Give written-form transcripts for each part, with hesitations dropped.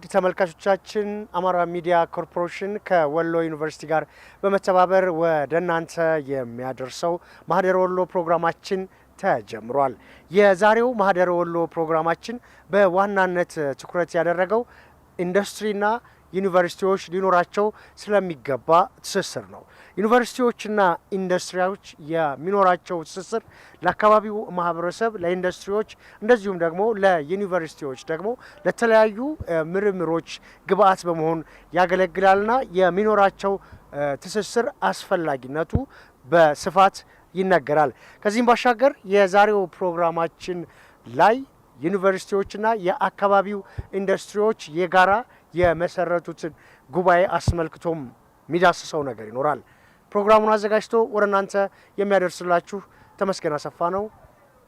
ውድ ተመልካቾቻችን አማራ ሚዲያ ኮርፖሬሽን ከወሎ ዩኒቨርሲቲ ጋር በመተባበር ወደ እናንተ የሚያደርሰው ማህደረ ወሎ ፕሮግራማችን ተጀምሯል። የዛሬው ማህደረ ወሎ ፕሮግራማችን በዋናነት ትኩረት ያደረገው ኢንዱስትሪና ዩኒቨርሲቲዎች ሊኖራቸው ስለሚገባ ትስስር ነው። ዩኒቨርሲቲዎችና ኢንዱስትሪዎች የሚኖራቸው ትስስር ለአካባቢው ማህበረሰብ፣ ለኢንዱስትሪዎች እንደዚሁም ደግሞ ለዩኒቨርሲቲዎች ደግሞ ለተለያዩ ምርምሮች ግብአት በመሆን ያገለግላልና የሚኖራቸው ትስስር አስፈላጊነቱ በስፋት ይነገራል። ከዚህም ባሻገር የዛሬው ፕሮግራማችን ላይ ዩኒቨርሲቲዎችና የአካባቢው ኢንዱስትሪዎች የጋራ የመሰረቱትን ጉባኤ አስመልክቶም የሚዳስሰው ነገር ይኖራል። ፕሮግራሙን አዘጋጅቶ ወደ እናንተ የሚያደርስላችሁ ተመስገን አሰፋ ነው።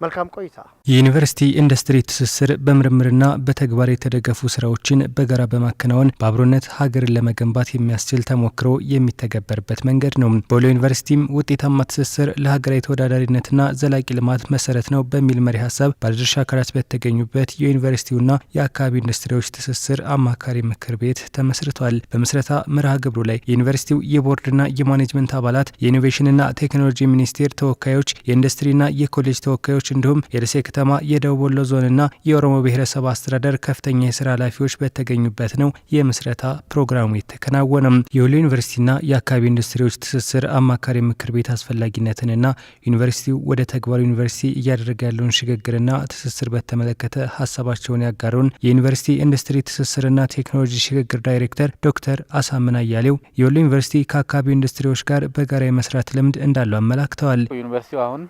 መልካም ቆይታ። የዩኒቨርሲቲ ኢንዱስትሪ ትስስር በምርምርና በተግባር የተደገፉ ስራዎችን በጋራ በማከናወን በአብሮነት ሀገርን ለመገንባት የሚያስችል ተሞክሮ የሚተገበርበት መንገድ ነው። በወሎ ዩኒቨርሲቲም ውጤታማ ትስስር ለሀገራዊ ተወዳዳሪነትና ዘላቂ ልማት መሰረት ነው በሚል መሪ ሀሳብ ባለድርሻ አካላት በተገኙበት የዩኒቨርሲቲውና የአካባቢ ኢንዱስትሪዎች ትስስር አማካሪ ምክር ቤት ተመስርቷል። በምስረታ መርሃ ግብሩ ላይ የዩኒቨርሲቲው የቦርድና የማኔጅመንት አባላት፣ የኢኖቬሽንና ቴክኖሎጂ ሚኒስቴር ተወካዮች፣ የኢንዱስትሪና የኮሌጅ ተወካዮች እንዲሁም የደሴ ከተማ የደቡብ ወሎ ዞንና የኦሮሞ ብሔረሰብ አስተዳደር ከፍተኛ የስራ ኃላፊዎች በተገኙበት ነው የምስረታ ፕሮግራሙ የተከናወነም። የወሎ ዩኒቨርሲቲና የአካባቢ ኢንዱስትሪዎች ትስስር አማካሪ ምክር ቤት አስፈላጊነትንና ዩኒቨርሲቲው ወደ ተግባር ዩኒቨርሲቲ እያደረገ ያለውን ሽግግርና ትስስር በተመለከተ ሀሳባቸውን ያጋሩን የዩኒቨርሲቲ ኢንዱስትሪ ትስስርና ቴክኖሎጂ ሽግግር ዳይሬክተር ዶክተር አሳምን አያሌው የወሎ ዩኒቨርሲቲ ከአካባቢ ኢንዱስትሪዎች ጋር በጋራ የመስራት ልምድ እንዳለው አመላክተዋል። ዩኒቨርሲቲው አሁን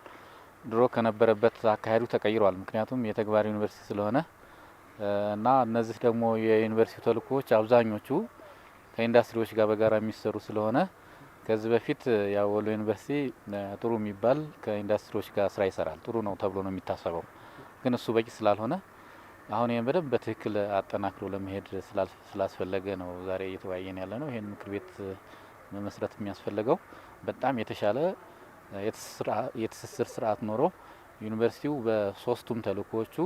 ድሮ ከነበረበት አካሄዱ ተቀይሯል። ምክንያቱም የተግባር ዩኒቨርሲቲ ስለሆነ እና እነዚህ ደግሞ የዩኒቨርሲቲ ተልእኮዎች አብዛኞቹ ከኢንዱስትሪዎች ጋር በጋራ የሚሰሩ ስለሆነ ከዚህ በፊት ያው ወሎ ዩኒቨርሲቲ ጥሩ የሚባል ከኢንዱስትሪዎች ጋር ስራ ይሰራል፣ ጥሩ ነው ተብሎ ነው የሚታሰበው። ግን እሱ በቂ ስላልሆነ አሁን ይሄን በደንብ በትክክል አጠናክሮ ለመሄድ ስላስፈለገ ነው ዛሬ እየተወያየን ያለ ነው። ይሄን ምክር ቤት መመስረት የሚያስፈልገው በጣም የተሻለ የትስስር ስርዓት ኖሮ ዩኒቨርሲቲው በሶስቱም ተልእኮዎቹ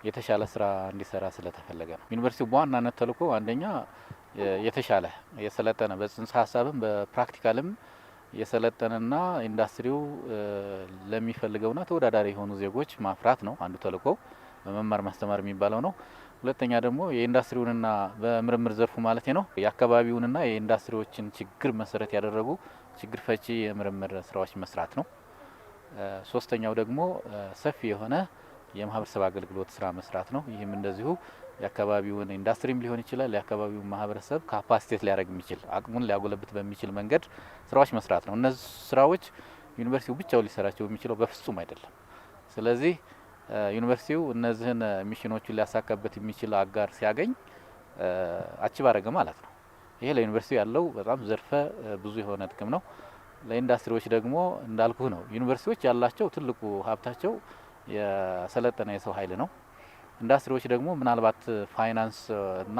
የተሻለ ስራ እንዲሰራ ስለተፈለገ ነው። ዩኒቨርሲቲው በዋናነት ተልእኮ አንደኛ የተሻለ የሰለጠነ በጽንሰ ሀሳብም በፕራክቲካልም የሰለጠነና ኢንዱስትሪው ለሚፈልገውና ተወዳዳሪ የሆኑ ዜጎች ማፍራት ነው አንዱ ተልእኮ፣ በመማር ማስተማር የሚባለው ነው። ሁለተኛ ደግሞ የኢንዱስትሪውንና በምርምር ዘርፉ ማለት ነው የአካባቢውንና የኢንዱስትሪዎችን ችግር መሰረት ያደረጉ ችግር ፈቺ የምርምር ስራዎች መስራት ነው። ሶስተኛው ደግሞ ሰፊ የሆነ የማህበረሰብ አገልግሎት ስራ መስራት ነው። ይህም እንደዚሁ የአካባቢውን ኢንዱስትሪም ሊሆን ይችላል፣ የአካባቢውን ማህበረሰብ ካፓሲቴት ሊያደርግ የሚችል አቅሙን ሊያጎለብት በሚችል መንገድ ስራዎች መስራት ነው። እነዚህ ስራዎች ዩኒቨርሲቲው ብቻው ሊሰራቸው የሚችለው በፍጹም አይደለም። ስለዚህ ዩኒቨርሲቲው እነዚህን ሚሽኖቹን ሊያሳካበት የሚችል አጋር ሲያገኝ አቺቭ አደረገ ማለት ነው። ይሄ ለዩኒቨርሲቲው ያለው በጣም ዘርፈ ብዙ የሆነ ጥቅም ነው። ለኢንዱስትሪዎች ደግሞ እንዳልኩህ ነው። ዩኒቨርሲቲዎች ያላቸው ትልቁ ሀብታቸው የሰለጠነ የሰው ኃይል ነው። ኢንዱስትሪዎች ደግሞ ምናልባት ፋይናንስ እና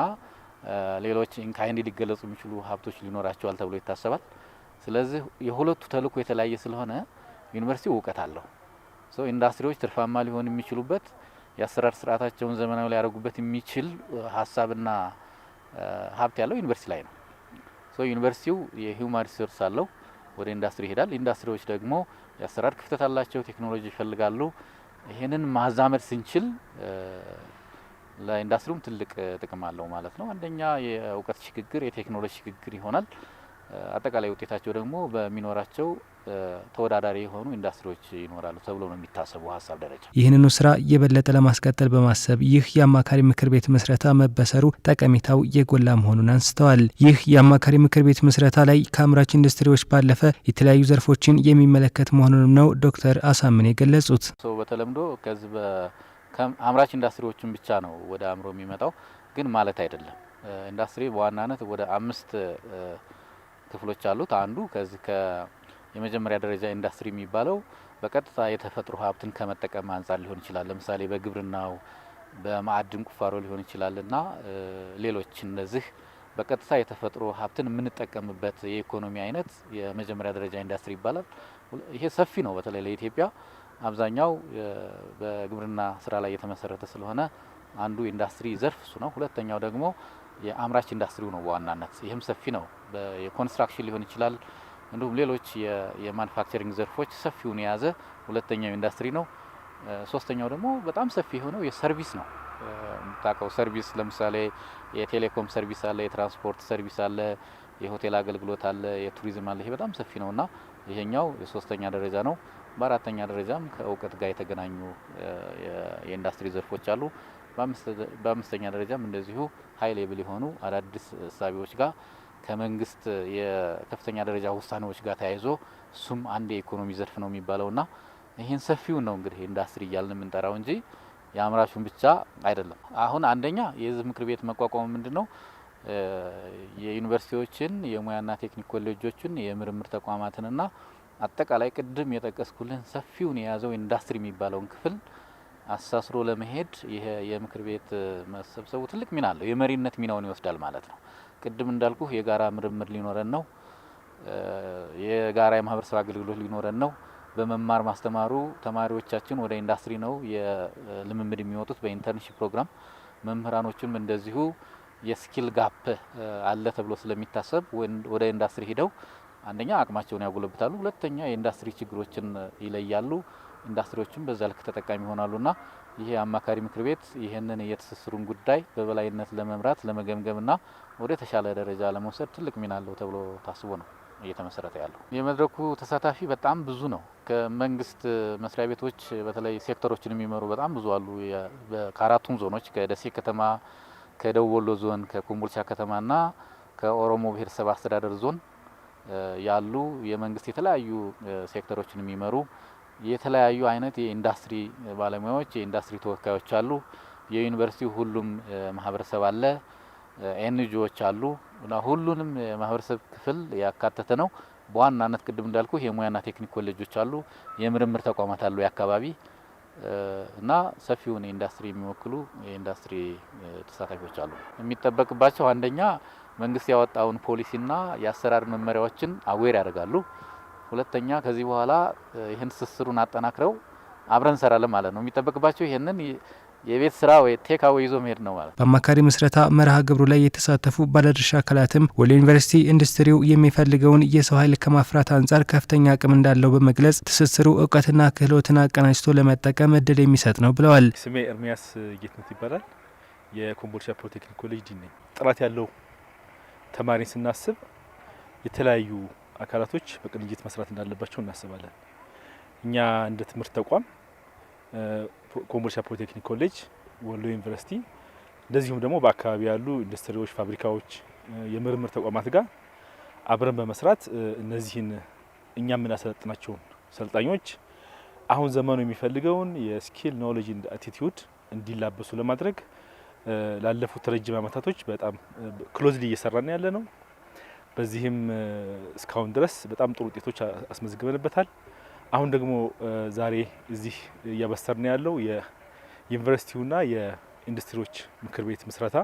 ሌሎች ኢንካይንድ ሊገለጹ የሚችሉ ሀብቶች ሊኖራቸዋል ተብሎ ይታሰባል። ስለዚህ የሁለቱ ተልእኮ የተለያየ ስለሆነ ዩኒቨርሲቲው እውቀት አለው። ኢንዱስትሪዎች ትርፋማ ሊሆን የሚችሉበት የአሰራር ስርዓታቸውን ዘመናዊ ሊያደርጉበት የሚችል ሀሳብና ሀብት ያለው ዩኒቨርሲቲ ላይ ነው። ዩኒቨርሲቲው የሂውማን ሪሶርስ አለው፣ ወደ ኢንዱስትሪ ይሄዳል። ኢንዱስትሪዎች ደግሞ የአሰራር ክፍተት አላቸው፣ ቴክኖሎጂ ይፈልጋሉ። ይሄንን ማዛመድ ስንችል ለኢንዱስትሪውም ትልቅ ጥቅም አለው ማለት ነው። አንደኛ የእውቀት ሽግግር፣ የቴክኖሎጂ ሽግግር ይሆናል። አጠቃላይ ውጤታቸው ደግሞ በሚኖራቸው ተወዳዳሪ የሆኑ ኢንዱስትሪዎች ይኖራሉ ተብሎ ነው የሚታሰበው ሀሳብ ደረጃ። ይህንኑ ስራ የበለጠ ለማስቀጠል በማሰብ ይህ የአማካሪ ምክር ቤት ምስረታ መበሰሩ ጠቀሜታው የጎላ መሆኑን አንስተዋል። ይህ የአማካሪ ምክር ቤት ምስረታ ላይ ከአምራች ኢንዱስትሪዎች ባለፈ የተለያዩ ዘርፎችን የሚመለከት መሆኑንም ነው ዶክተር አሳምን የገለጹት። በተለምዶ ከዚህ አምራች ኢንዱስትሪዎችን ብቻ ነው ወደ አእምሮ የሚመጣው፣ ግን ማለት አይደለም። ኢንዱስትሪ በዋናነት ወደ 5 ክፍሎች አሉት። አንዱ ከዚህ የመጀመሪያ ደረጃ ኢንዱስትሪ የሚባለው በቀጥታ የተፈጥሮ ሀብትን ከመጠቀም አንጻር ሊሆን ይችላል። ለምሳሌ በግብርናው በማዕድን ቁፋሮ ሊሆን ይችላልና ሌሎች እነዚህ በቀጥታ የተፈጥሮ ሀብትን የምንጠቀምበት የኢኮኖሚ አይነት የመጀመሪያ ደረጃ ኢንዱስትሪ ይባላል። ይሄ ሰፊ ነው። በተለይ ለኢትዮጵያ አብዛኛው በግብርና ስራ ላይ የተመሰረተ ስለሆነ አንዱ ኢንዱስትሪ ዘርፍ እሱ ነው። ሁለተኛው ደግሞ የአምራች ኢንዱስትሪው ነው በዋናነት። ይህም ሰፊ ነው። የኮንስትራክሽን ሊሆን ይችላል፣ እንዲሁም ሌሎች የማኑፋክቸሪንግ ዘርፎች ሰፊውን የያዘ ሁለተኛው ኢንዱስትሪ ነው። ሶስተኛው ደግሞ በጣም ሰፊ የሆነው የሰርቪስ ነው። የምታውቀው ሰርቪስ ለምሳሌ የቴሌኮም ሰርቪስ አለ፣ የትራንስፖርት ሰርቪስ አለ፣ የሆቴል አገልግሎት አለ፣ የቱሪዝም አለ። ይሄ በጣም ሰፊ ነውና ይሄኛው የሶስተኛ ደረጃ ነው። በአራተኛ ደረጃም ከእውቀት ጋር የተገናኙ የኢንዱስትሪ ዘርፎች አሉ። በአምስተኛ ደረጃም እንደዚሁ ሃይ ሌቭል የሆኑ አዳዲስ እሳቢዎች ጋር ከመንግስት የከፍተኛ ደረጃ ውሳኔዎች ጋር ተያይዞ እሱም አንድ የኢኮኖሚ ዘርፍ ነው የሚባለውና ይህን ሰፊውን ነው እንግዲህ ኢንዱስትሪ እያልን የምንጠራው እንጂ የአምራቹን ብቻ አይደለም። አሁን አንደኛ የህዝብ ምክር ቤት መቋቋሙ ምንድነው የዩኒቨርሲቲዎችን የሙያና ቴክኒክ ኮሌጆችን የምርምር ተቋማትንና አጠቃላይ ቅድም የጠቀስኩልን ሰፊውን የያዘው ኢንዱስትሪ የሚባለውን ክፍል አሳስሮ ለመሄድ ይሄ የምክር ቤት መሰብሰቡ ትልቅ ሚና አለው። የመሪነት ሚናውን ይወስዳል ማለት ነው። ቅድም እንዳልኩ የጋራ ምርምር ሊኖረን ነው። የጋራ የማህበረሰብ አገልግሎት ሊኖረን ነው። በመማር ማስተማሩ ተማሪዎቻችን ወደ ኢንዱስትሪ ነው የልምምድ የሚወጡት በኢንተርንሺፕ ፕሮግራም። መምህራኖችም እንደዚሁ የስኪል ጋፕ አለ ተብሎ ስለሚታሰብ ወደ ኢንዱስትሪ ሂደው አንደኛ አቅማቸውን ያጎለብታሉ፣ ሁለተኛ የኢንዱስትሪ ችግሮችን ይለያሉ። ኢንዱስትሪዎችም በዛ ልክ ተጠቃሚ ይሆናሉና ይሄ አማካሪ ምክር ቤት ይህንን የትስስሩን ጉዳይ በበላይነት ለመምራት ለመገምገምና ወደ ተሻለ ደረጃ ለመውሰድ ትልቅ ሚና አለው ተብሎ ታስቦ ነው እየተመሰረተ ያለው። የመድረኩ ተሳታፊ በጣም ብዙ ነው። ከመንግስት መስሪያ ቤቶች በተለይ ሴክተሮችን የሚመሩ በጣም ብዙ አሉ። ከአራቱም ዞኖች ከደሴ ከተማ፣ ከደቡብ ወሎ ዞን፣ ከኮምቦልቻ ከተማና ከኦሮሞ ብሔረሰብ አስተዳደር ዞን ያሉ የመንግስት የተለያዩ ሴክተሮችን የሚመሩ የተለያዩ አይነት የኢንዱስትሪ ባለሙያዎች የኢንዱስትሪ ተወካዮች አሉ። የዩኒቨርሲቲው ሁሉም ማህበረሰብ አለ፣ ኤንጂኦዎች አሉ እና ሁሉንም ማህበረሰብ ክፍል ያካተተ ነው። በዋናነት ቅድም እንዳልኩ የሙያና ቴክኒክ ኮሌጆች አሉ፣ የምርምር ተቋማት አሉ የአካባቢ እና ሰፊውን ኢንዱስትሪ የሚወክሉ የኢንዱስትሪ ተሳታፊዎች አሉ። የሚጠበቅባቸው አንደኛ መንግስት ያወጣውን ፖሊሲና የአሰራር መመሪያዎችን አዌር ያደርጋሉ። ሁለተኛ ከዚህ በኋላ ይህን ትስስሩን አጠናክረው አብረን እንሰራለን ማለት ነው። የሚጠበቅባቸው ይህንን የቤት ስራ ወይ ቴክ አዌይ ይዞ መሄድ ነው ማለት። በአማካሪ ምስረታ መርሃ ግብሩ ላይ የተሳተፉ ባለድርሻ አካላትም ወሎ ዩኒቨርሲቲ ኢንዱስትሪው የሚፈልገውን የሰው ኃይል ከማፍራት አንጻር ከፍተኛ አቅም እንዳለው በመግለጽ ትስስሩ እውቀትና ክህሎትን አቀናጅቶ ለመጠቀም እድል የሚሰጥ ነው ብለዋል። ስሜ ኤርሚያስ ጌትነት ይባላል። የኮምቦልቻ ፖሊቴክኒክ ኮሌጅ ዲን ነኝ። ጥራት ያለው ተማሪን ስናስብ የተለያዩ አካላቶች በቅንጅት መስራት እንዳለባቸው እናስባለን። እኛ እንደ ትምህርት ተቋም ኮምቦልቻ ፖሊቴክኒክ ኮሌጅ፣ ወሎ ዩኒቨርሲቲ እንደዚሁም ደግሞ በአካባቢ ያሉ ኢንዱስትሪዎች፣ ፋብሪካዎች፣ የምርምር ተቋማት ጋር አብረን በመስራት እነዚህን እኛ የምናሰለጥናቸውን ሰልጣኞች አሁን ዘመኑ የሚፈልገውን የስኪል ኖሌጅ ኤንድ አቲቲዩድ እንዲላበሱ ለማድረግ ላለፉት ረጅም ዓመታቶች በጣም ክሎዝሊ እየሰራን ያለ ነው። በዚህም እስካሁን ድረስ በጣም ጥሩ ውጤቶች አስመዝግበንበታል። አሁን ደግሞ ዛሬ እዚህ እያበሰርን ያለው የዩኒቨርሲቲውና የኢንዱስትሪዎች ምክር ቤት ምስረታ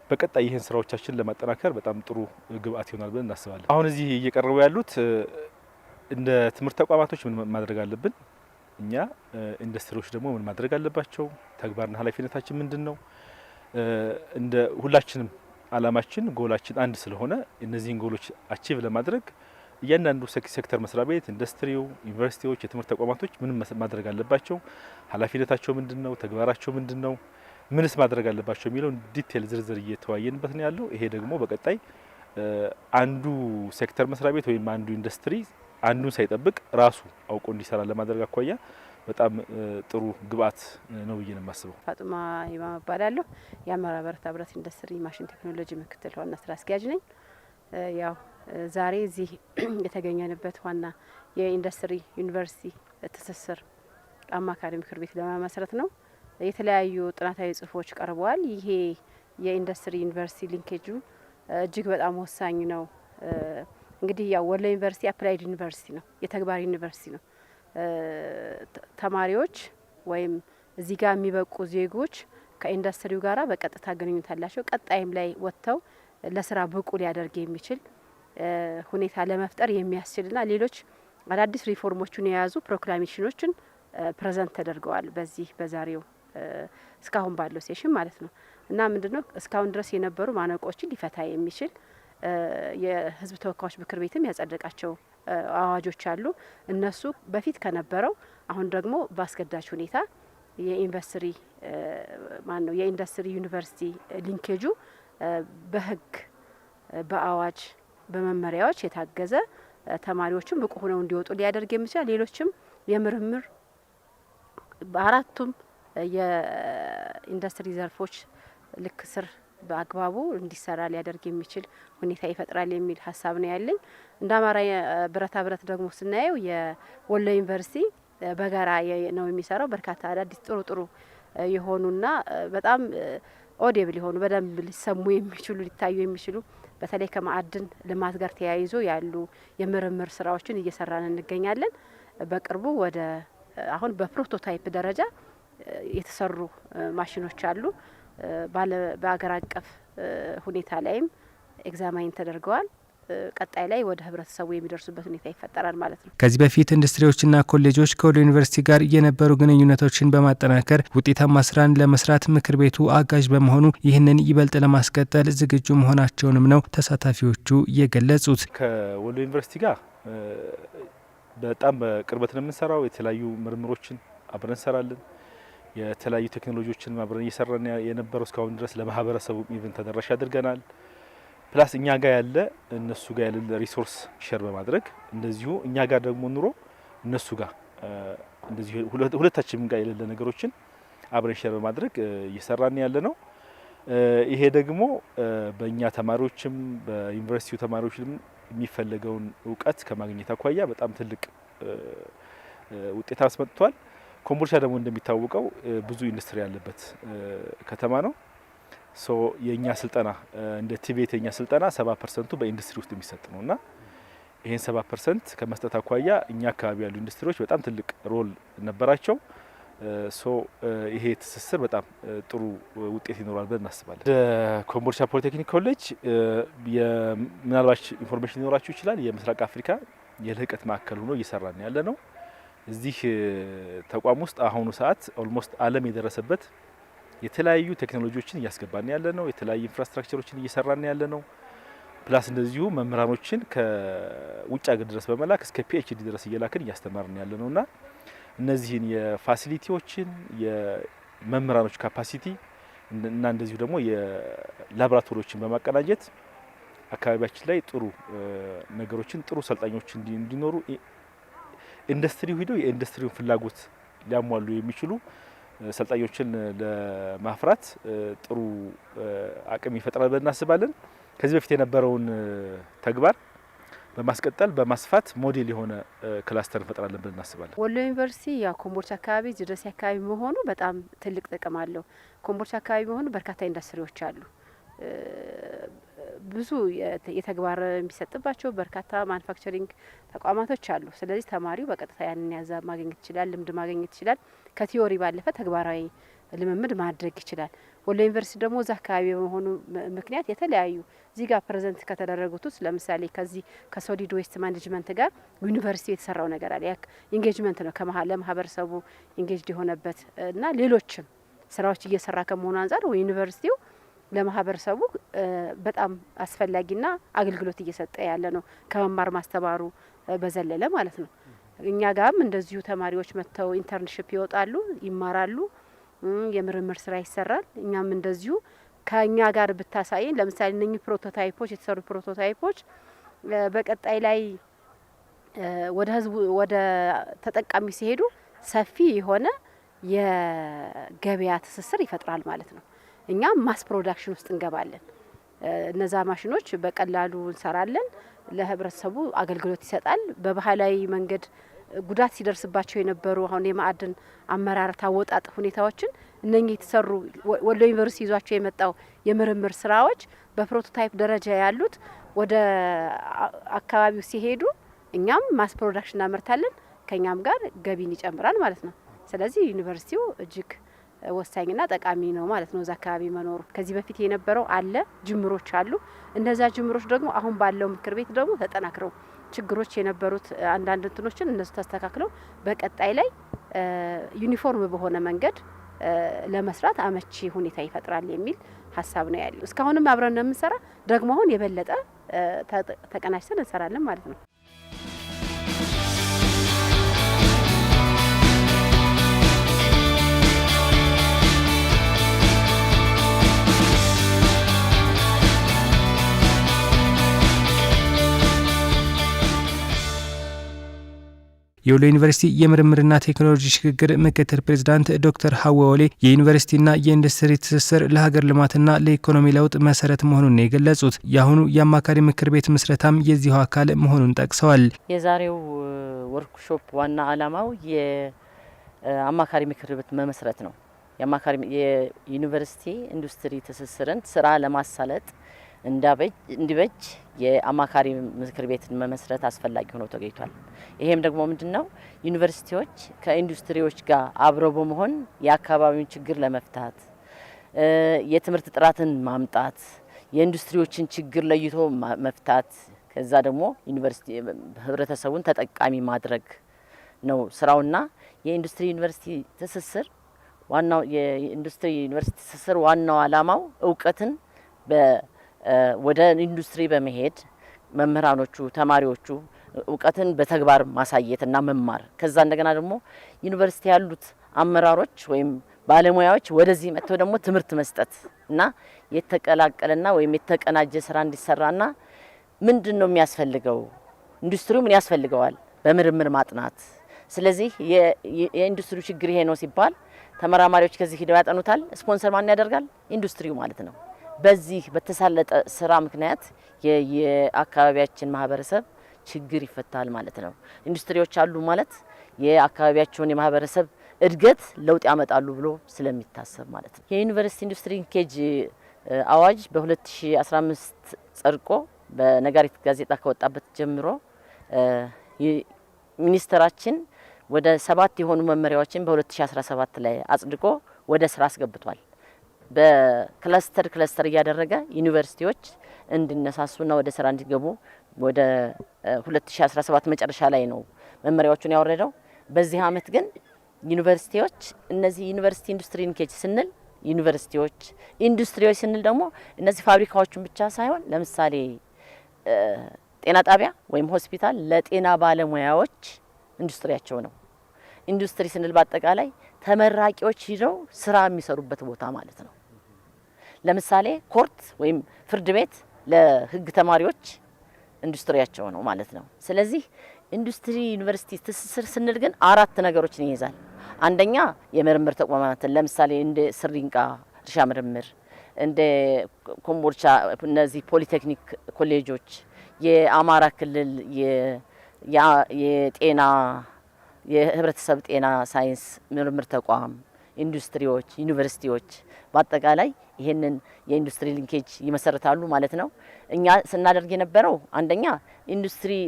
በቀጣይ ይህን ስራዎቻችን ለማጠናከር በጣም ጥሩ ግብአት ይሆናል ብለን እናስባለን። አሁን እዚህ እየቀረቡ ያሉት እንደ ትምህርት ተቋማቶች ምን ማድረግ አለብን፣ እኛ ኢንዱስትሪዎች ደግሞ ምን ማድረግ አለባቸው፣ ተግባርና ኃላፊነታችን ምንድን ነው፣ እንደ ሁላችንም አላማችን ጎላችን አንድ ስለሆነ እነዚህን ጎሎች አቺቭ ለማድረግ እያንዳንዱ ሴክተር መስሪያ ቤት፣ ኢንዱስትሪው፣ ዩኒቨርሲቲዎች፣ የትምህርት ተቋማቶች ምን ማድረግ አለባቸው፣ ኃላፊነታቸው ምንድነው፣ ተግባራቸው ምንድነው፣ ምንስ ማድረግ አለባቸው የሚለው ዲቴል ዝርዝር እየተወያየንበት ነው ያለው። ይሄ ደግሞ በቀጣይ አንዱ ሴክተር መስሪያ ቤት ወይም አንዱ ኢንዱስትሪ አንዱን ሳይጠብቅ ራሱ አውቆ እንዲሰራ ለማድረግ አኳያ በጣም ጥሩ ግብአት ነው ብዬ ነው የማስበው። ፋጡማ ኢማም እባላለሁ። የአማራ ብረት ኢንዱስትሪ ማሽን ቴክኖሎጂ ምክትል ዋና ስራ አስኪያጅ ነኝ። ያው ዛሬ እዚህ የተገኘንበት ዋና የኢንዱስትሪ ዩኒቨርሲቲ ትስስር አማካሪ ምክር ቤት ለመመስረት ነው። የተለያዩ ጥናታዊ ጽሁፎች ቀርበዋል። ይሄ የኢንዱስትሪ ዩኒቨርሲቲ ሊንኬጁ እጅግ በጣም ወሳኝ ነው። እንግዲህ ያው ወሎ ዩኒቨርሲቲ አፕላይድ ዩኒቨርሲቲ ነው፣ የተግባር ዩኒቨርሲቲ ነው። ተማሪዎች ወይም እዚህ ጋር የሚበቁ ዜጎች ከኢንዱስትሪው ጋራ በቀጥታ ግንኙነት አላቸው። ቀጣይም ላይ ወጥተው ለስራ ብቁ ሊያደርግ የሚችል ሁኔታ ለመፍጠር የሚያስችልና ሌሎች አዳዲስ ሪፎርሞችን የያዙ ፕሮክላሜሽኖችን ፕሬዘንት ተደርገዋል። በዚህ በዛሬው እስካሁን ባለው ሴሽን ማለት ነው። እና ምንድነው እስካሁን ድረስ የነበሩ ማነቆችን ሊፈታ የሚችል የህዝብ ተወካዮች ምክር ቤትም ያጸደቃቸው አዋጆች አሉ። እነሱ በፊት ከነበረው አሁን ደግሞ በአስገዳጅ ሁኔታ የኢንዱስትሪ ዩኒቨርሲቲ ሊንኬጁ በህግ በአዋጅ በመመሪያዎች የታገዘ ተማሪዎችም ብቁ ሆነው እንዲወጡ ሊያደርግ የሚችል ሌሎችም የምርምር በአራቱም የኢንዱስትሪ ዘርፎች ልክ ስር በአግባቡ እንዲሰራ ሊያደርግ የሚችል ሁኔታ ይፈጥራል የሚል ሀሳብ ነው ያለኝ። እንደ አማራ ብረታ ብረት ደግሞ ስናየው የወሎ ዩኒቨርሲቲ በጋራ ነው የሚሰራው። በርካታ አዳዲስ ጥሩ የሆኑና በጣም ኦዲብል የሆኑ በደንብ ሊሰሙ የሚችሉ ሊታዩ የሚችሉ በተለይ ከማዕድን ልማት ጋር ተያይዞ ያሉ የምርምር ስራዎችን እየሰራን እንገኛለን። በቅርቡ ወደ አሁን በፕሮቶታይፕ ደረጃ የተሰሩ ማሽኖች አሉ። በአገር አቀፍ ሁኔታ ላይም ኤግዛማይን ተደርገዋል። ቀጣይ ላይ ወደ ህብረተሰቡ የሚደርሱበት ሁኔታ ይፈጠራል ማለት ነው። ከዚህ በፊት ኢንዱስትሪዎችና ኮሌጆች ከወሎ ዩኒቨርሲቲ ጋር የነበሩ ግንኙነቶችን በማጠናከር ውጤታማ ስራን ለመስራት ምክር ቤቱ አጋዥ በመሆኑ ይህንን ይበልጥ ለማስቀጠል ዝግጁ መሆናቸውንም ነው ተሳታፊዎቹ የገለጹት። ከወሎ ዩኒቨርሲቲ ጋር በጣም በቅርበት ነው የምንሰራው። የተለያዩ ምርምሮችን አብረን እንሰራለን። የተለያዩ ቴክኖሎጂዎችን አብረን እየሰራን የነበረው እስካሁን ድረስ ለማህበረሰቡ ኢቨን ተደራሽ አድርገናል። ፕላስ እኛ ጋር ያለ እነሱ ጋር ያለ ሪሶርስ ሼር በማድረግ እንደዚሁ እኛ ጋር ደግሞ ኑሮ እነሱ ጋር እንደዚሁ ሁለታችንም ጋር የሌለ ነገሮችን አብረን ሼር በማድረግ እየሰራን ያለ ነው። ይሄ ደግሞ በእኛ ተማሪዎችም በዩኒቨርሲቲው ተማሪዎችም የሚፈለገውን እውቀት ከማግኘት አኳያ በጣም ትልቅ ውጤት አስመጥቷል። ኮምቦልቻ ደግሞ እንደሚታወቀው ብዙ ኢንዱስትሪ ያለበት ከተማ ነው። ሶ የኛ ስልጠና እንደ ቲቤት የኛ ስልጠና 70% በኢንዱስትሪ ውስጥ የሚሰጥ ነውና ይሄን 70% ከመስጠት አኳያ እኛ አካባቢ ያሉ ኢንዱስትሪዎች በጣም ትልቅ ሮል ነበራቸው። ሶ ይሄ ትስስር በጣም ጥሩ ውጤት ይኖራል ብለን እናስባለን። ኮምቦልቻ ፖሊቴክኒክ ኮሌጅ ምናልባት ኢንፎርሜሽን ሊኖራችሁ ይችላል። የምስራቅ አፍሪካ የልህቀት ማዕከል ሆኖ እየሰራን ያለ ነው። እዚህ ተቋም ውስጥ አሁኑ ሰዓት ኦልሞስት ዓለም የደረሰበት የተለያዩ ቴክኖሎጂዎችን እያስገባን ያለ ነው። የተለያዩ ኢንፍራስትራክቸሮችን እየሰራን ያለ ነው። ፕላስ እንደዚሁ መምህራኖችን ከውጭ ሀገር ድረስ በመላክ እስከ ፒኤችዲ ድረስ እየላክን እያስተማርን ያለ ነውና እነዚህን የፋሲሊቲዎችን የመምህራኖች ካፓሲቲ እና እንደዚሁ ደግሞ የላቦራቶሪዎችን በማቀናጀት አካባቢያችን ላይ ጥሩ ነገሮችን ጥሩ ሰልጣኞች እንዲኖሩ ኢንዱስትሪው ሄደው የኢንዱስትሪውን ፍላጎት ሊያሟሉ የሚችሉ ሰልጣኞችን ለማፍራት ጥሩ አቅም ይፈጥራል ብለን እናስባለን። ከዚህ በፊት የነበረውን ተግባር በማስቀጠል በማስፋት ሞዴል የሆነ ክላስተር እንፈጥራለን ብለን እናስባለን። ወሎ ዩኒቨርሲቲ ያ ኮምቦልቻ አካባቢ ደሴ አካባቢ መሆኑ በጣም ትልቅ ጥቅም አለው። ኮምቦልቻ አካባቢ መሆኑ በርካታ ኢንዱስትሪዎች አሉ። ብዙ የተግባር የሚሰጥባቸው በርካታ ማኑፋክቸሪንግ ተቋማቶች አሉ። ስለዚህ ተማሪው በቀጥታ ያንን ያዛ ማግኘት ይችላል፣ ልምድ ማግኘት ይችላል። ከቲዮሪ ባለፈ ተግባራዊ ልምምድ ማድረግ ይችላል። ወሎ ዩኒቨርሲቲ ደግሞ እዛ አካባቢ በመሆኑ ምክንያት የተለያዩ እዚህ ጋር ፕሬዘንት ከተደረጉት ውስጥ ለምሳሌ ከዚህ ከሶሊድ ዌስት ማኔጅመንት ጋር ዩኒቨርሲቲ የተሰራው ነገር አለ። ያ ኢንጌጅመንት ነው ለማህበረሰቡ ኢንጌጅድ የሆነበት እና ሌሎችም ስራዎች እየሰራ ከመሆኑ አንጻር ዩኒቨርሲቲው ለማህበረሰቡ በጣም አስፈላጊና አገልግሎት እየሰጠ ያለ ነው። ከመማር ማስተማሩ በዘለለ ማለት ነው። እኛ ጋርም እንደዚሁ ተማሪዎች መጥተው ኢንተርንሺፕ ይወጣሉ፣ ይማራሉ፣ የምርምር ስራ ይሰራል። እኛም እንደዚሁ ከኛ ጋር ብታሳየን ለምሳሌ እነኚህ ፕሮቶታይፖች የተሰሩ ፕሮቶታይፖች በቀጣይ ላይ ወደ ህዝቡ ወደ ተጠቃሚ ሲሄዱ ሰፊ የሆነ የገበያ ትስስር ይፈጥራል ማለት ነው። እኛም ማስ ፕሮዳክሽን ውስጥ እንገባለን። እነዛ ማሽኖች በቀላሉ እንሰራለን፣ ለህብረተሰቡ አገልግሎት ይሰጣል። በባህላዊ መንገድ ጉዳት ሲደርስባቸው የነበሩ አሁን የማዕድን አመራረት አወጣጥ ሁኔታዎችን እነኚህ የተሰሩ ወሎ ዩኒቨርሲቲ ይዟቸው የመጣው የምርምር ስራዎች በፕሮቶታይፕ ደረጃ ያሉት ወደ አካባቢው ሲሄዱ እኛም ማስ ፕሮዳክሽን እናመርታለን፣ ከኛም ጋር ገቢን ይጨምራል ማለት ነው። ስለዚህ ዩኒቨርሲቲው እጅግ ወሳኝና ጠቃሚ ነው ማለት ነው። እዛ አካባቢ መኖሩ ከዚህ በፊት የነበረው አለ ጅምሮች አሉ። እነዛ ጅምሮች ደግሞ አሁን ባለው ምክር ቤት ደግሞ ተጠናክረው ችግሮች የነበሩት አንዳንድ እንትኖችን እነሱ ተስተካክለው በቀጣይ ላይ ዩኒፎርም በሆነ መንገድ ለመስራት አመቺ ሁኔታ ይፈጥራል የሚል ሀሳብ ነው ያለው። እስካሁንም አብረን ነው የምንሰራ፣ ደግሞ አሁን የበለጠ ተቀናጅተን እንሰራለን ማለት ነው። የወሎ ዩኒቨርሲቲ የምርምርና ቴክኖሎጂ ሽግግር ምክትል ፕሬዝዳንት ዶክተር ሀዋ ወሌ የዩኒቨርሲቲና የኢንዱስትሪ ትስስር ለሀገር ልማትና ለኢኮኖሚ ለውጥ መሰረት መሆኑን የገለጹት የአሁኑ የአማካሪ ምክር ቤት ምስረታም የዚሁ አካል መሆኑን ጠቅሰዋል። የዛሬው ወርክሾፕ ዋና ዓላማው የአማካሪ ምክር ቤት መመስረት ነው። የዩኒቨርሲቲ ኢንዱስትሪ ትስስርን ስራ ለማሳለጥ እንዲበጅ የአማካሪ ምክር ቤትን መመስረት አስፈላጊ ሆኖ ተገኝቷል። ይሄም ደግሞ ምንድነው ዩኒቨርሲቲዎች ከኢንዱስትሪዎች ጋር አብረው በመሆን የአካባቢውን ችግር ለመፍታት የትምህርት ጥራትን ማምጣት የኢንዱስትሪዎችን ችግር ለይቶ መፍታት ከዛ ደግሞ ዩኒቨርሲቲ ህብረተሰቡን ተጠቃሚ ማድረግ ነው ስራውና የኢንዱስትሪ ዩኒቨርሲቲ ትስስር ዋናው ዓላማው እውቀትን ወደ ኢንዱስትሪ በመሄድ መምህራኖቹ ተማሪዎቹ እውቀትን በተግባር ማሳየትና መማር ከዛ እንደገና ደግሞ ዩኒቨርሲቲ ያሉት አመራሮች ወይም ባለሙያዎች ወደዚህ መጥተው ደግሞ ትምህርት መስጠት እና የተቀላቀለና ወይም የተቀናጀ ስራ እንዲሰራና ምንድነው የሚያስፈልገው ኢንዱስትሪው ምን ያስፈልገዋል በምርምር ማጥናት። ስለዚህ የኢንዱስትሪ ችግር ይሄ ነው ሲባል ተመራማሪዎች ከዚህ ሄደው ያጠኑታል። ስፖንሰር ማን ያደርጋል? ኢንዱስትሪው ማለት ነው። በዚህ በተሳለጠ ስራ ምክንያት የአካባቢያችን ማህበረሰብ ችግር ይፈታል ማለት ነው። ኢንዱስትሪዎች አሉ ማለት የአካባቢያቸውን የማህበረሰብ እድገት ለውጥ ያመጣሉ ብሎ ስለሚታሰብ ማለት ነው። የዩኒቨርሲቲ ኢንዱስትሪ ሊንኬጅ አዋጅ በ2015 ጸድቆ በነጋሪት ጋዜጣ ከወጣበት ጀምሮ ሚኒስትራችን ወደ 7 የሆኑ መመሪያዎችን በ2017 ላይ አጽድቆ ወደ ስራ አስገብቷል። በክለስተር እያደረገ ዩኒቨርሲቲዎች እንዲነሳሱና ወደ ስራ እንዲገቡ ወደ 2017 መጨረሻ ላይ ነው መመሪያዎቹን ያወረደው። በዚህ አመት ግን ዩኒቨርሲቲዎች እነዚህ ዩኒቨርሲቲ ኢንዱስትሪ ሊንኬጅ ስንል ዩኒቨርሲቲዎች ኢንዱስትሪዎች ስንል ደግሞ እነዚህ ፋብሪካዎችን ብቻ ሳይሆን ለምሳሌ ጤና ጣቢያ ወይም ሆስፒታል ለጤና ባለሙያዎች ኢንዱስትሪያቸው ነው። ኢንዱስትሪ ስንል በአጠቃላይ ተመራቂዎች ሄደው ስራ የሚሰሩበት ቦታ ማለት ነው። ለምሳሌ ኮርት ወይም ፍርድ ቤት ለህግ ተማሪዎች ኢንዱስትሪያቸው ነው ማለት ነው። ስለዚህ ኢንዱስትሪ ዩኒቨርሲቲ ትስስር ስንል ግን 4 ነገሮችን ይይዛል። አንደኛ የምርምር ተቋማትን ለምሳሌ እንደ ስሪንቃ እርሻ ምርምር፣ እንደ ኮምቦልቻ እነዚህ ፖሊቴክኒክ ኮሌጆች፣ የአማራ ክልል የጤና የህብረተሰብ ጤና ሳይንስ ምርምር ተቋም፣ ኢንዱስትሪዎች፣ ዩኒቨርሲቲዎች በአጠቃላይ ይሄንን የኢንዱስትሪ ሊንኬጅ ይመሰርታሉ ማለት ነው። እኛ ስናደርግ የነበረው አንደኛ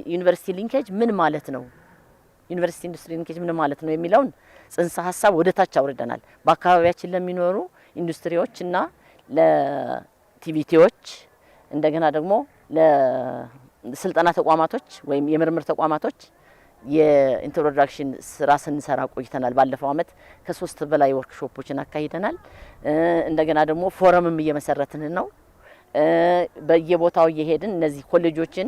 ዩኒቨርሲቲ ሊንኬጅ ምን ማለት ነው፣ ዩኒቨርሲቲ ኢንዱስትሪ ሊንኬጅ ምን ማለት ነው የሚለውን ጽንሰ ሀሳብ ወደ ታች አውርደናል። በአካባቢያችን ለሚኖሩ ኢንዱስትሪዎችና ለቲቪቲዎች እንደገና ደግሞ ለስልጠና ተቋማቶች ወይም የምርምር ተቋማቶች የኢንትሮዳክሽን ስራ ስንሰራ ቆይተናል። ባለፈው አመት ከ3 በላይ ወርክሾፖችን አካሂደናል። እንደገና ደግሞ ፎረምም እየመሰረትን ነው። በየቦታው እየሄድን እነዚህ ኮሌጆችን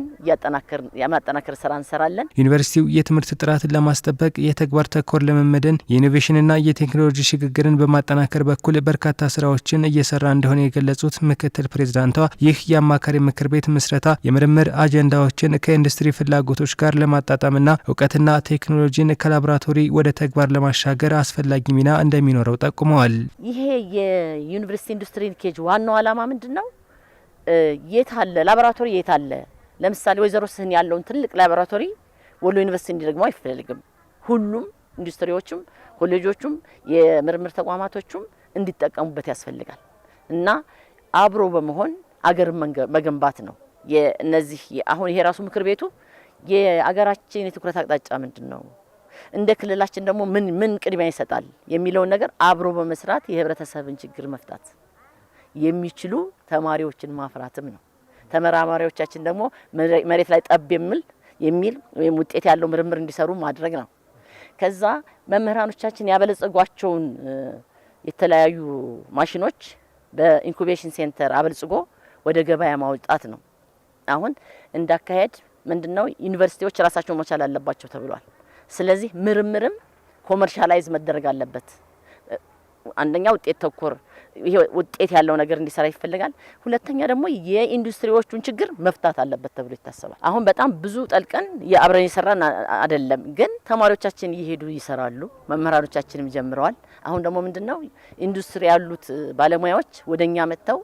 ያማጠናከር ስራ እንሰራለን። ዩኒቨርሲቲው የትምህርት ጥራትን ለማስጠበቅ የተግባር ተኮር ልምምድን የኢኖቬሽንና የቴክኖሎጂ ሽግግርን በማጠናከር በኩል በርካታ ስራዎችን እየሰራ እንደሆነ የገለጹት ምክትል ፕሬዝዳንቷ ይህ የአማካሪ ምክር ቤት ምስረታ የምርምር አጀንዳዎችን ከኢንዱስትሪ ፍላጎቶች ጋር ለማጣጣምና እውቀትና ቴክኖሎጂን ከላቦራቶሪ ወደ ተግባር ለማሻገር አስፈላጊ ሚና እንደሚኖረው ጠቁመዋል። ይሄ የዩኒቨርሲቲ ኢንዱስትሪ ሊንኬጅ ዋናው ዓላማ ምንድነው? የት አለ ላቦራቶሪ የት አለ? ለምሳሌ ወይዘሮ ስህን ያለውን ትልቅ ላቦራቶሪ ወሎ ዩኒቨርሲቲ እንዲደግመው አይፈልግም። ሁሉም ኢንዱስትሪዎችም ኮሌጆችም የምርምር ተቋማቶችም እንዲጠቀሙበት ያስፈልጋል እና አብሮ በመሆን አገር መገንባት ነው። የነዚህ አሁን ይሄ ራሱ ምክር ቤቱ የአገራችን የትኩረት አቅጣጫ ምንድነው፣ እንደ ክልላችን ደግሞ ምን ቅድሚያ ይሰጣል የሚለውን ነገር አብሮ በመስራት የህብረተሰብን ችግር መፍታት የሚችሉ ተማሪዎችን ማፍራትም ነው። ተመራማሪዎቻችን ደግሞ መሬት ላይ ጠብ የሚል ወይም ውጤት ያለው ምርምር እንዲሰሩ ማድረግ ነው። ከዛ መምህራኖቻችን ያበለጸጓቸውን የተለያዩ ማሽኖች በኢንኩቤሽን ሴንተር አበልጽጎ ወደ ገበያ ማውጣት ነው። አሁን እንዳካሄድ ምንድነው ዩኒቨርሲቲዎች ራሳቸው መቻል አለባቸው ተብሏል። ስለዚህ ምርምርም ኮመርሻላይዝ መደረግ አለበት። አንደኛ ውጤት ተኮር ይሄ ውጤት ያለው ነገር እንዲሰራ ይፈልጋል። ሁለተኛ ደግሞ የኢንዱስትሪዎቹን ችግር መፍታት አለበት ተብሎ ይታሰባል። አሁን በጣም ብዙ ጠልቀን የአብረን የሰራን አይደለም፣ ግን ተማሪዎቻችን ይሄዱ ይሰራሉ፣ መምህራኖቻችንም ጀምረዋል። አሁን ደግሞ ምንድነው ኢንዱስትሪ ያሉት ባለሙያዎች ወደኛ መጥተው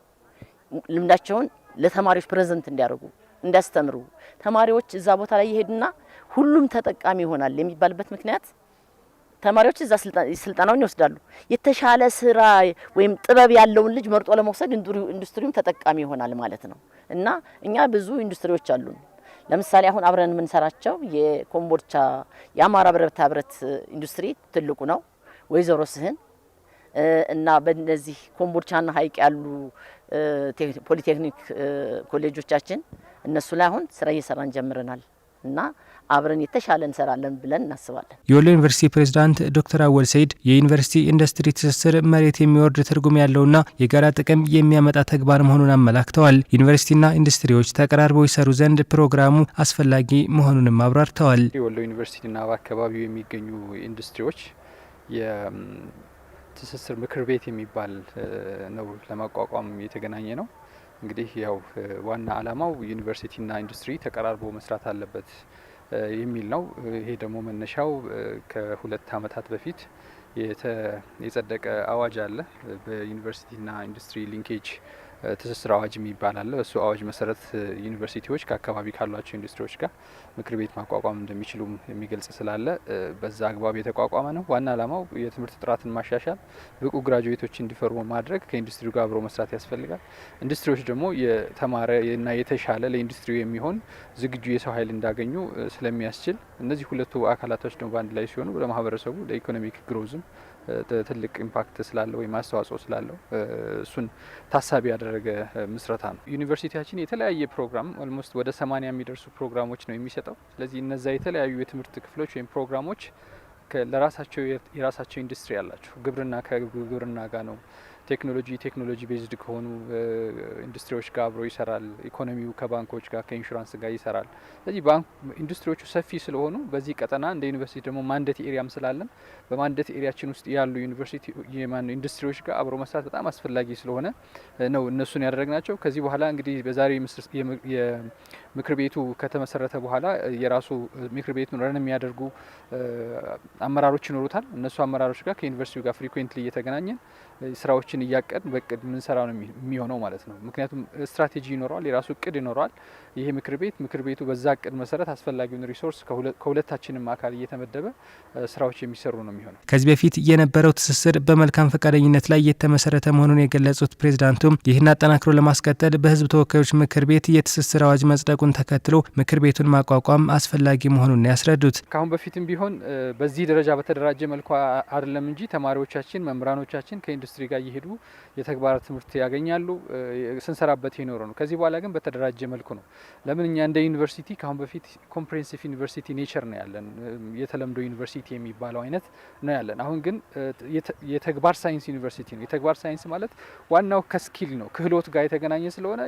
ልምዳቸውን ለተማሪዎች ፕሬዘንት እንዲያደርጉ እንዲያስተምሩ፣ ተማሪዎች እዛ ቦታ ላይ ይሄዱና ሁሉም ተጠቃሚ ይሆናል የሚባልበት ምክንያት ተማሪዎች እዛ ስልጣናውን ይወስዳሉ። የተሻለ ስራ ወይም ጥበብ ያለውን ልጅ መርጦ ለመውሰድ ኢንዱስትሪውም ተጠቃሚ ይሆናል ማለት ነው። እና እኛ ብዙ ኢንዱስትሪዎች አሉን። ለምሳሌ አሁን አብረን የምንሰራቸው የኮምቦልቻ የአማራ ብረታ ብረት ኢንዱስትሪ ትልቁ ነው። ወይዘሮ ስህን እና በእነዚህ ኮምቦልቻና ሀይቅ ያሉ ፖሊቴክኒክ ኮሌጆቻችን እነሱ ላይ አሁን ስራ እየሰራን ጀምረናል እና አብረን የተሻለ እንሰራለን ብለን እናስባለን። የወሎ ዩኒቨርሲቲ ፕሬዝዳንት ዶክተር አወል ሰይድ የዩኒቨርሲቲ ኢንዱስትሪ ትስስር መሬት የሚወርድ ትርጉም ያለውና የጋራ ጥቅም የሚያመጣ ተግባር መሆኑን አመላክተዋል። ዩኒቨርሲቲና ኢንዱስትሪዎች ተቀራርበው ይሰሩ ዘንድ ፕሮግራሙ አስፈላጊ መሆኑንም አብራርተዋል። የወሎ ዩኒቨርሲቲና በአካባቢው የሚገኙ ኢንዱስትሪዎች የትስስር ምክር ቤት የሚባል ነው ለማቋቋም የተገናኘ ነው። እንግዲህ ያው ዋና ዓላማው ዩኒቨርሲቲና ኢንዱስትሪ ተቀራርቦ መስራት አለበት የሚል ነው። ይሄ ደግሞ መነሻው ከ2 ዓመታት በፊት የጸደቀ አዋጅ አለ። በዩኒቨርሲቲና ኢንዱስትሪ ሊንኬጅ ትስስር አዋጅ የሚባል አለ። እሱ አዋጅ መሰረት ዩኒቨርሲቲዎች ከአካባቢ ካሏቸው ኢንዱስትሪዎች ጋር ምክር ቤት ማቋቋም እንደሚችሉም የሚገልጽ ስላለ በዛ አግባብ የተቋቋመ ነው። ዋና ዓላማው የትምህርት ጥራትን ማሻሻል፣ ብቁ ግራጁዌቶች እንዲፈርሙ ማድረግ፣ ከኢንዱስትሪው ጋር አብሮ መስራት ያስፈልጋል። ኢንዱስትሪዎች ደግሞ የተማረ እና የተሻለ ለኢንዱስትሪው የሚሆን ዝግጁ የሰው ኃይል እንዳገኙ ስለሚያስችል እነዚህ ሁለቱ አካላቶች ደግሞ በአንድ ላይ ሲሆኑ ለማህበረሰቡ ለኢኮኖሚክ ግሮዝም ትልቅ ኢምፓክት ስላለው ወይም አስተዋጽኦ ስላለው እሱን ታሳቢ ያደረገ ምስረታ ነው። ዩኒቨርሲቲያችን የተለያየ ፕሮግራም ኦልሞስት ወደ 80 የሚደርሱ ፕሮግራሞች ነው የሚሰጠው። ስለዚህ እነዛ የተለያዩ የትምህርት ክፍሎች ወይም ፕሮግራሞች ለራሳቸው የራሳቸው ኢንዱስትሪ ያላቸው ግብርና ከግብርና ጋር ነው። ቴክኖሎጂ ቤዝድ ከሆኑ ኢንዱስትሪዎች ጋር አብሮ ይሰራል። ኢኮኖሚው ከባንኮች ጋር ከኢንሹራንስ ጋር ይሰራል። ስለዚህ ኢንዱስትሪዎቹ ሰፊ ስለሆኑ በዚህ ቀጠና እንደ ዩኒቨርሲቲ ደግሞ ማንዴት ኤሪያም ስላለን በማንዴት ኤሪያችን ውስጥ ያሉ ኢንዱስትሪዎች ጋር አብሮ መስራት በጣም አስፈላጊ ስለሆነ ነው እነሱን ያደረግናቸው። ከዚህ በኋላ እንግዲህ በዛሬ የምክር ቤቱ ከተመሰረተ በኋላ የራሱ ምክር ቤቱን ረን የሚያደርጉ አመራሮች ይኖሩታል። እነሱ አመራሮች ጋር ከዩኒቨርሲቲው ጋር ፍሪኩዌንትሊ እየተገናኘን ስራዎችን እያቀድን በእቅድ የምንሰራ ነው የሚሆነው ማለት ነው። ምክንያቱም ስትራቴጂ ይኖረዋል፣ የራሱ እቅድ ይኖረዋል። ይሄ ምክር ቤቱ በዛ እቅድ መሰረት አስፈላጊውን ሪሶርስ ከሁለታችንም አካል እየተመደበ ስራዎች የሚሰሩ ነው የሚሆነው። ከዚህ በፊት የነበረው ትስስር በመልካም ፈቃደኝነት ላይ የተመሰረተ መሆኑን የገለጹት ፕሬዝዳንቱም ይህን አጠናክሮ ለማስቀጠል በሕዝብ ተወካዮች ምክር ቤት የትስስር አዋጅ መጽደቁን ተከትሎ ምክር ቤቱን ማቋቋም አስፈላጊ መሆኑን ያስረዱት ከአሁን በፊትም ቢሆን በዚህ ደረጃ በተደራጀ መልኩ አይደለም እንጂ ተማሪዎቻችን፣ መምህራኖቻችን ከኢንዱስትሪ ጋር እየሄዱ የተግባር ትምህርት ያገኛሉ። ስንሰራበት የኖረ ነው። ከዚህ በኋላ ግን በተደራጀ መልኩ ነው። ለምን እኛ እንደ ዩኒቨርሲቲ ከአሁን በፊት ኮምፕሬሄንሲቭ ዩኒቨርሲቲ ኔቸር ነው ያለን፣ የተለምዶ ዩኒቨርሲቲ የሚባለው አይነት ነው ያለን። አሁን ግን የተግባር ሳይንስ ዩኒቨርሲቲ ነው። የተግባር ሳይንስ ማለት ዋናው ከስኪል ነው፣ ክህሎት ጋር የተገናኘ ስለሆነ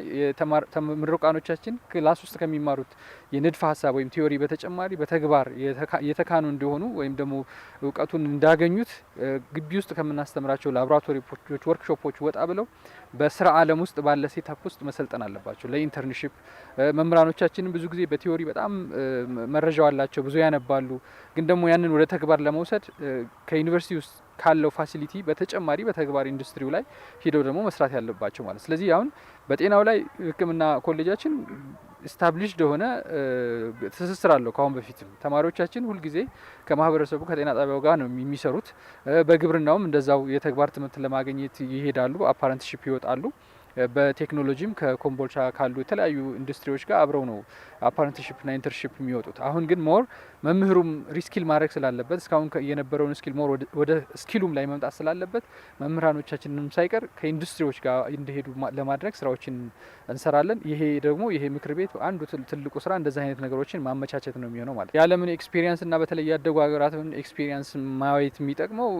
ምሩቃኖቻችን ክላስ ውስጥ ከሚማሩት የንድፈ ሀሳብ ወይም ቲዮሪ በተጨማሪ በተግባር የተካኑ እንዲሆኑ ወይም ደግሞ እውቀቱን እንዳገኙት ግቢ ውስጥ ከምናስተምራቸው ላቦራቶሪ ወርክሾፖች ወጣ ብለው በስራ ዓለም ውስጥ ባለ ሴታፕ ውስጥ መሰልጠን አለባቸው። ለኢንተርንሺፕ መምህራኖቻችንን ብዙ ጊዜ በቲዮሪ በጣም መረጃው አላቸው፣ ብዙ ያነባሉ። ግን ደግሞ ያንን ወደ ተግባር ለመውሰድ ከዩኒቨርሲቲ ውስጥ ካለው ፋሲሊቲ በተጨማሪ በተግባር ኢንዱስትሪው ላይ ሄደው ደግሞ መስራት ያለባቸው ማለት። ስለዚህ አሁን በጤናው ላይ ሕክምና ኮሌጃችን ስታብሊሽድ የሆነ ትስስር አለው። ከአሁን በፊትም ተማሪዎቻችን ሁልጊዜ ከማህበረሰቡ ከጤና ጣቢያው ጋር ነው የሚሰሩት። በግብርናውም እንደዛው የተግባር ትምህርት ለማግኘት ይሄዳሉ፣ አፓረንትሺፕ ይወጣሉ። በቴክኖሎጂም ከኮምቦልቻ ካሉ የተለያዩ ኢንዱስትሪዎች ጋር አብረው ነው አፓረንትሺፕና ኢንተርንሺፕ የሚወጡት። አሁን ግን ሞር መምህሩም ሪስኪል ማድረግ ስላለበት እስካሁን የነበረውን ስኪል ሞር ወደ ስኪሉም ላይ መምጣት ስላለበት መምህራኖቻችንንም ሳይቀር ከኢንዱስትሪዎች ጋር እንዲሄዱ ለማድረግ ስራዎችን እንሰራለን። ይሄ ደግሞ ይሄ ምክር ቤት አንዱ ትልቁ ስራ እንደዚህ አይነት ነገሮችን ማመቻቸት ነው የሚሆነው ማለት ነው። የዓለምን ኤክስፒሪየንስ እና በተለይ ያደጉ ሀገራትን ኤክስፒሪየንስ ማየት የሚጠቅመው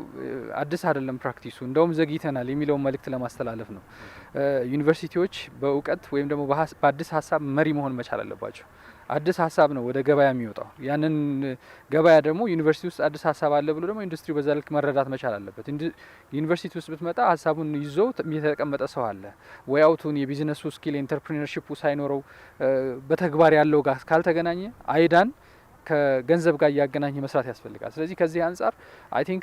አዲስ አይደለም ፕራክቲሱ፣ እንደውም ዘግይተናል የሚለውን መልእክት ለማስተላለፍ ነው። ዩኒቨርሲቲዎች በእውቀት ወይም ደግሞ በአዲስ ሀሳብ መሪ መሆን መቻል አለባቸው። አዲስ ሀሳብ ነው ወደ ገበያ የሚወጣው። ያንን ገበያ ደግሞ ዩኒቨርሲቲ ውስጥ አዲስ ሀሳብ አለ ብሎ ደግሞ ኢንዱስትሪ በዛ ልክ መረዳት መቻል አለበት። ዩኒቨርሲቲ ውስጥ ብትመጣ ሀሳቡን ይዞ የተቀመጠ ሰው አለ ወይ አውቱን የቢዝነሱ ስኪል ኢንተርፕሪነርሺፑ ሳይኖረው በተግባር ያለው ጋር ካልተገናኘ አይዳን ከገንዘብ ጋር እያገናኘ መስራት ያስፈልጋል። ስለዚህ ከዚህ አንጻር አይ ቲንክ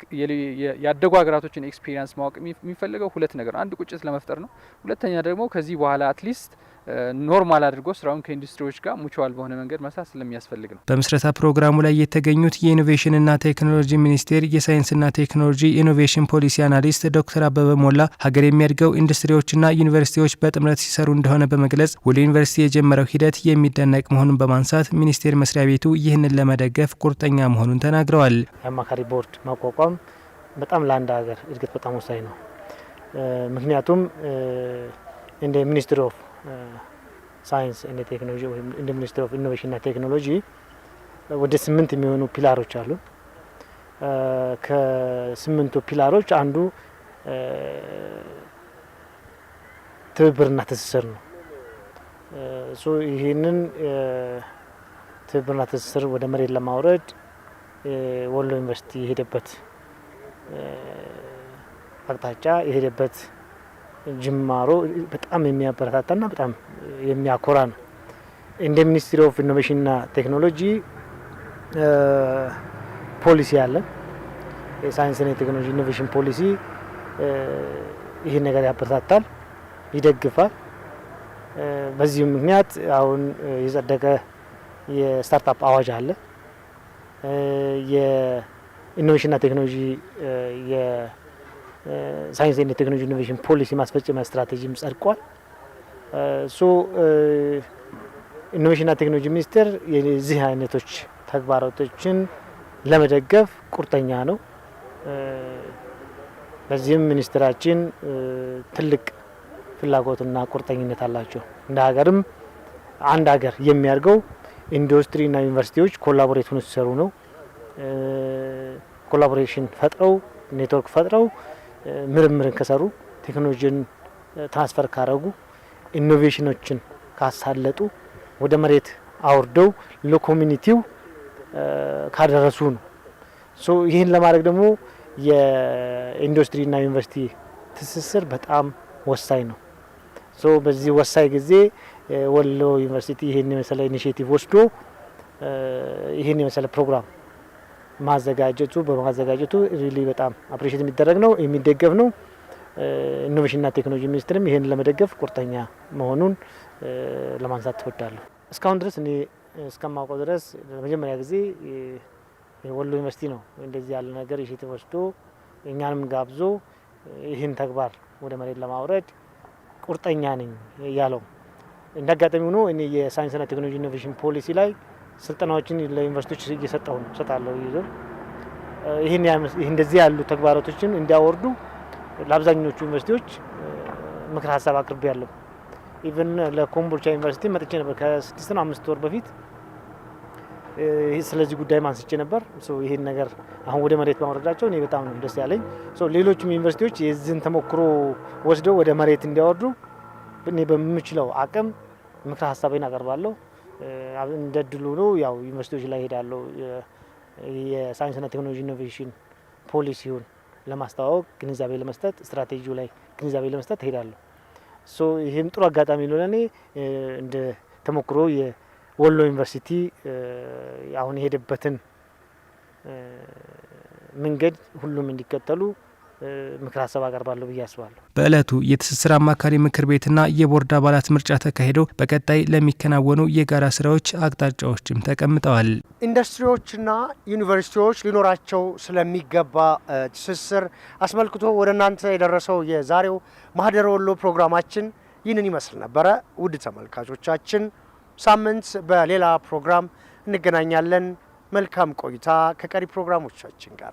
ያደጉ ሀገራቶችን ኤክስፒሪየንስ ማወቅ የሚፈልገው ሁለት ነገር፣ አንድ ቁጭት ለመፍጠር ነው። ሁለተኛ ደግሞ ከዚህ በኋላ አትሊስት ኖርማል አድርጎ ስራውን ከኢንዱስትሪዎች ጋር ሙቹዋል በሆነ መንገድ መስራት ስለሚያስፈልግ ነው። በምስረታ ፕሮግራሙ ላይ የተገኙት የኢኖቬሽንና ቴክኖሎጂ ሚኒስቴር የሳይንስና ቴክኖሎጂ ኢኖቬሽን ፖሊሲ አናሊስት ዶክተር አበበ ሞላ ሀገር የሚያድገው ኢንዱስትሪዎችና ዩኒቨርሲቲዎች በጥምረት ሲሰሩ እንደሆነ በመግለጽ ወሎ ዩኒቨርሲቲ የጀመረው ሂደት የሚደነቅ መሆኑን በማንሳት ሚኒስቴር መስሪያ ቤቱ ይህንን ለመደገፍ ቁርጠኛ መሆኑን ተናግረዋል። የአማካሪ ቦርድ ማቋቋም በጣም ለአንድ ሀገር እድገት በጣም ወሳኝ ነው። ምክንያቱም እንደ ሚኒስትሪ ኦፍ ሳይንስ እና ቴክኖሎጂ ወይም እንደ ሚኒስትሪ ኦፍ ኢኖቬሽንና ቴክኖሎጂ ወደ 8 የሚሆኑ ፒላሮች አሉ። ከ8ቱ ፒላሮች አንዱ ትብብርና ትስስር ነው። ይህንን ትብብርና ትስስር ወደ መሬት ለማውረድ ወሎ ዩኒቨርሲቲ የሄደበት አቅጣጫ የሄደበት ጅማሮ በጣም የሚያበረታታና በጣም የሚያኮራ ነው። እንደ ሚኒስትሪ ኦፍ ኢኖቬሽንና ቴክኖሎጂ ፖሊሲ አለ። የሳይንስና የቴክኖሎጂ ኢኖቬሽን ፖሊሲ ይህን ነገር ያበረታታል፣ ይደግፋል። በዚህም ምክንያት አሁን የጸደቀ የስታርታፕ አዋጅ አለ። የኢኖቬሽንና ቴክኖሎጂ ሳይንስና ቴክኖሎጂ ኢኖቬሽን ፖሊሲ ማስፈጸሚያ ስትራቴጂም ጸድቋል። ኢኖቬሽንና ቴክኖሎጂ ሚኒስቴር የዚህ አይነቶች ተግባራቶችን ለመደገፍ ቁርጠኛ ነው። በዚህም ሚኒስትራችን ትልቅ ፍላጎትና ቁርጠኝነት አላቸው። እንደ ሀገርም አንድ ሀገር የሚያድገው ኢንዱስትሪና ዩኒቨርሲቲዎች ኮላቦሬት ሆነው ሲሰሩ ነው። ኮላቦሬሽን ፈጥረው ኔትወርክ ፈጥረው ምርምርን ከሰሩ ቴክኖሎጂን ትራንስፈር ካረጉ ኢኖቬሽኖችን ካሳለጡ ወደ መሬት አውርደው ለኮሚኒቲው ካደረሱ ነው። ይህን ለማድረግ ደግሞ የኢንዱስትሪና ዩኒቨርሲቲ ትስስር በጣም ወሳኝ ነው። በዚህ ወሳኝ ጊዜ ወሎ ዩኒቨርሲቲ ይህን የመሰለ ኢኒሼቲቭ ወስዶ ይህን የመሰለ ፕሮግራም በማዘጋጀቱ ሪሊ በጣም አፕሪሼት የሚደረግ ነው፣ የሚደገፍ ነው። ኢኖቬሽንና ቴክኖሎጂ ሚኒስቴርም ይህን ለመደገፍ ቁርጠኛ መሆኑን ለማንሳት ትወዳለሁ። እስካሁን ድረስ እኔ እስከማውቀው ድረስ ለመጀመሪያ ጊዜ ወሎ ዩኒቨርሲቲ ነው እንደዚህ ያለ ነገር ኢኒሼቲቭ ወስዶ እኛንም ጋብዞ ይህን ተግባር ወደ መሬት ለማውረድ ቁርጠኛ ነኝ ያለው። እንደ አጋጣሚ ሆኖ እኔ የሳይንስና ቴክኖሎጂ ኢኖቬሽን ፖሊሲ ላይ ስልጠናዎችን ለዩኒቨርሲቲዎች እሰጣለሁ ይዞ ይህን እንደዚህ ያሉ ተግባራቶችን እንዲያወርዱ ለአብዛኞቹ ዩኒቨርሲቲዎች ምክር ሀሳብ አቅርቤ ያለሁ። ኢቨን ለኮምቦልቻ ዩኒቨርሲቲ መጥቼ ነበር ከ6 5 ወር በፊት ስለዚህ ጉዳይ ማንስቼ ነበር። ይህን ነገር አሁን ወደ መሬት ማውረዳቸው እኔ በጣም ነው ደስ ያለኝ። ሌሎችም ዩኒቨርሲቲዎች የዚህን ተሞክሮ ወስደው ወደ መሬት እንዲያወርዱ እኔ በምችለው አቅም ምክር ሀሳቤን አቀርባለሁ። እንደ ድሉ ነው ያው ዩኒቨርሲቲዎች ላይ ሄዳለሁ። የሳይንስና ቴክኖሎጂ ኢኖቬሽን ፖሊሲውን ለማስተዋወቅ ግንዛቤ ለመስጠት ስትራቴጂው ላይ ግንዛቤ ለመስጠት ሄዳለሁ። ይህም ጥሩ አጋጣሚ ነው ለኔ እንደ ተሞክሮ የወሎ ዩኒቨርሲቲ አሁን የሄደበትን መንገድ ሁሉም እንዲከተሉ ምክር ሀሳብ አቀርባለሁ ብዬ አስባለሁ። በእለቱ የትስስር አማካሪ ምክር ቤትና የቦርድ አባላት ምርጫ ተካሂዶ በቀጣይ ለሚከናወኑ የጋራ ስራዎች አቅጣጫዎችም ተቀምጠዋል። ኢንዱስትሪዎችና ዩኒቨርሲቲዎች ሊኖራቸው ስለሚገባ ትስስር አስመልክቶ ወደ እናንተ የደረሰው የዛሬው ማህደረ ወሎ ፕሮግራማችን ይህንን ይመስል ነበረ። ውድ ተመልካቾቻችን ሳምንት በሌላ ፕሮግራም እንገናኛለን። መልካም ቆይታ ከቀሪ ፕሮግራሞቻችን ጋር